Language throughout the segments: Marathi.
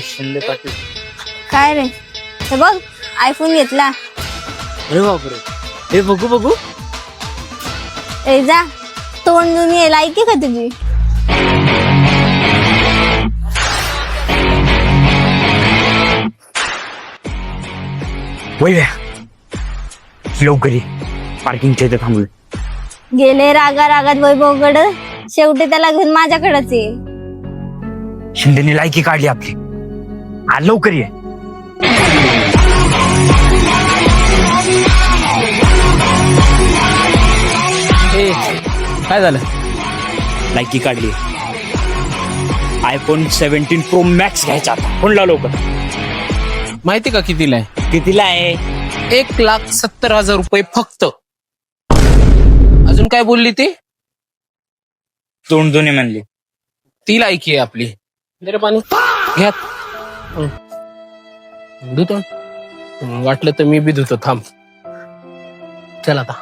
शिंदे पाटील. काय रे हे बघ आयफोन घेतला. अरे बापरे, हे बघू बघू. ए जा तोंड दुनिया लायकी का तुझी. वैभ्या लवकर ये, पार्किंगच्या इथे थांबलोय. गेले रागा रागात वैभवकडे, शेवटी त्याला घेऊन माझ्याकडेच ये. शिंदेने लायकी काढली आपली. आज लवकर ये. काय झालं? लायकी काढली. iPhone 17 Pro Max घ्यायचा आता. फोन लाव लवकर. माहिती का कितीला आहे? कितीला आहे? 1,70,000 रुपये फक्त. अजून काय बोलली ती? तोंड दोन्ही म्हणली. ती लायकी आहे आपली. दे रे पाणी घ्या. धुतो. वाटलं तर मी बी धुतो. थांब. चल आता.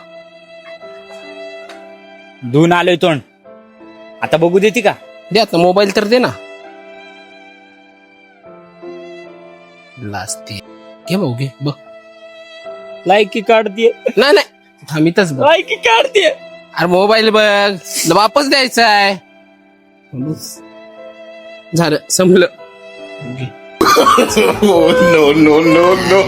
धुवून आलोय तोंड. आता बघू देती का? दे आता मोबाईल तर दे ना. लाजती. घे भाऊ घे बघ. लायकी काढतीये. नाही नाही थांब इथंच बघ. लायकी काढतीये. अरे मोबाईल बघ, वापस द्यायचा आहे. झालं संपलं. no, no, no, no.